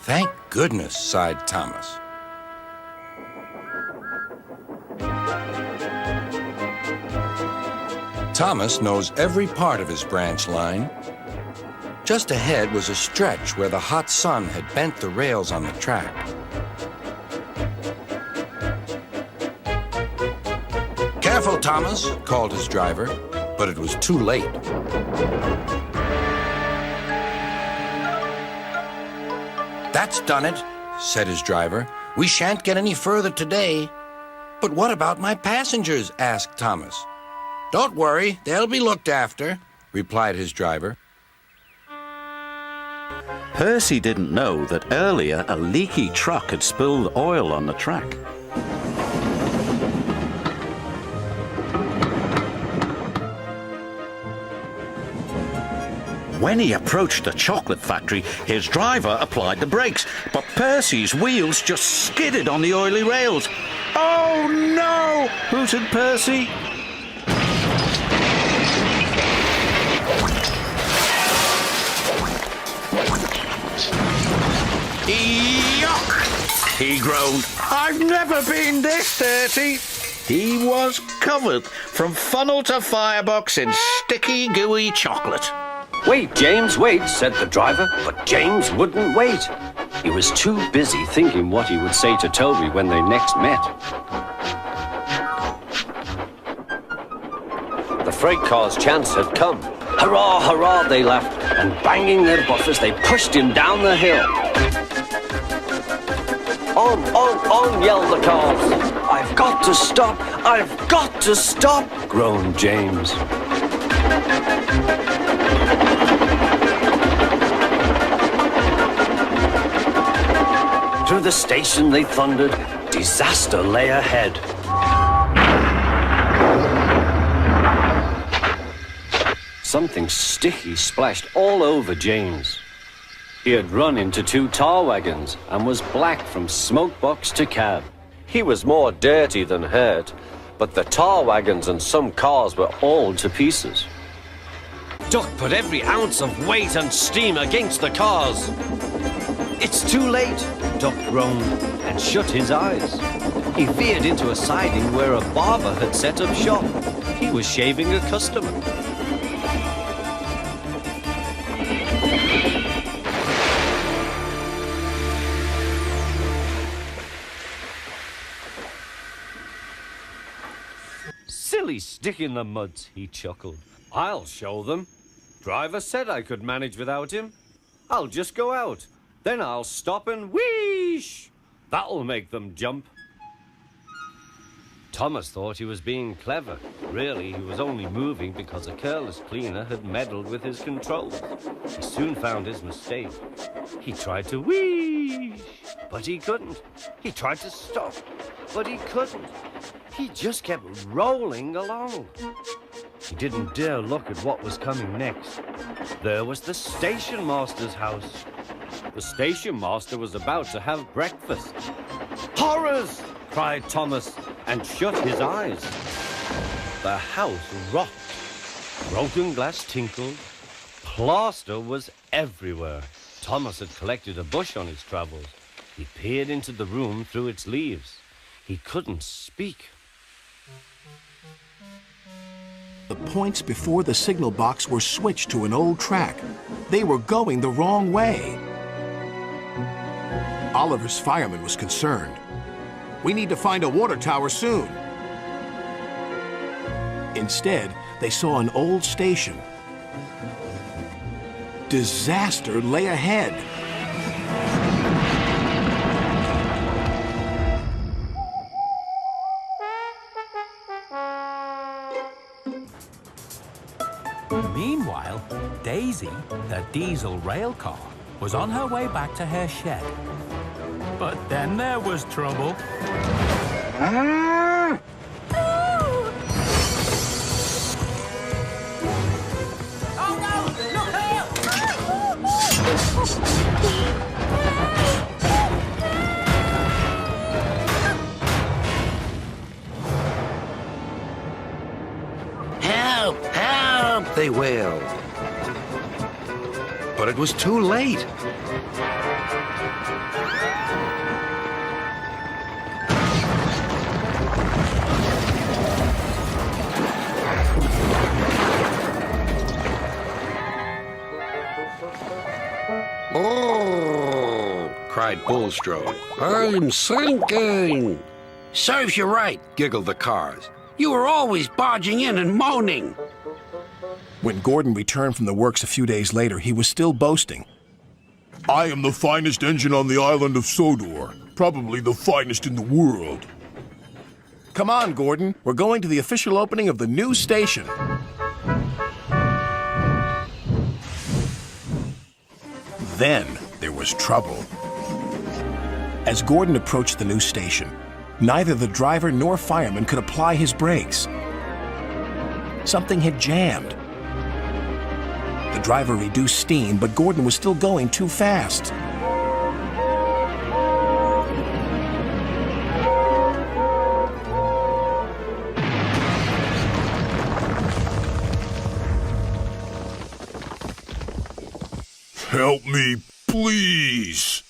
Thank goodness, sighed Thomas. Thomas knows every part of his branch line. Just ahead was a stretch where the hot sun had bent the rails on the track. "Careful, Thomas," called his driver, but it was too late. "That's done it," said his driver. "We shan't get any further today." "But what about my passengers?" asked Thomas. "Don't worry, they'll be looked after," replied his driver. Percy didn't know that earlier a leaky truck had spilled oil on the track. When he approached the chocolate factory, his driver applied the brakes, but Percy's wheels just skidded on the oily rails. "Oh no!" hooted Percy. "Yuck!" he groaned. "I've never been this dirty." He was covered from funnel to firebox in sticky, gooey chocolate. "Wait, James, wait," said the driver, but James wouldn't wait. He was too busy thinking what he would say to Toby when they next met. The freight car's chance had come. "Hurrah, hurrah," they laughed, and banging their buffers, they pushed him down the hill. On, yelled the cars. "I've got to stop, I've got to stop," groaned James. Through the station they thundered. Disaster lay ahead. Something sticky splashed all over James. He had run into 2 tar wagons and was black from smoke box to cab. He was more dirty than hurt, but the tar wagons and some cars were all to pieces. Duck put every ounce of weight and steam against the cars. "It's too late," Duck groaned and shut his eyes. He veered into a siding where a barber had set up shop. He was shaving a customer. "Silly stick in the mud," he chuckled. "I'll show them. Driver said I could manage without him. I'll just go out. Then I'll stop and wheesh. That'll make them jump." Thomas thought he was being clever. Really, he was only moving because a careless cleaner had meddled with his controls. He soon found his mistake. He tried to wheesh, but he couldn't. He tried to stop, but he couldn't. He just kept rolling along. He didn't dare look at what was coming next. There was the station master's house. The station master was about to have breakfast. "Horrors!" cried Thomas, and shut his eyes. The house rocked. Broken glass tinkled. Plaster was everywhere. Thomas had collected a bush on his travels. He peered into the room through its leaves. He couldn't speak. The points before the signal box were switched to an old track. They were going the wrong way. Oliver's fireman was concerned. "We need to find a water tower soon." Instead, they saw an old station. Disaster lay ahead. Meanwhile, Daisy, the diesel rail car, was on her way back to her shed. But then there was trouble. Oh no! Look out! "Help! Help!" they wailed. But it was too late. Oh, cried Bulstrode. I'm sinking. Serves you right, giggled the cars. You were always barging in and moaning. When Gordon returned from the works a few days later, he was still boasting. I am the finest engine on the island of Sodor. Probably the finest in the world. Come on, Gordon. We're going to the official opening of the new station. Then there was trouble. As Gordon approached the new station, neither the driver nor fireman could apply his brakes. Something had jammed. The driver reduced steam, but Gordon was still going too fast. Help me, please.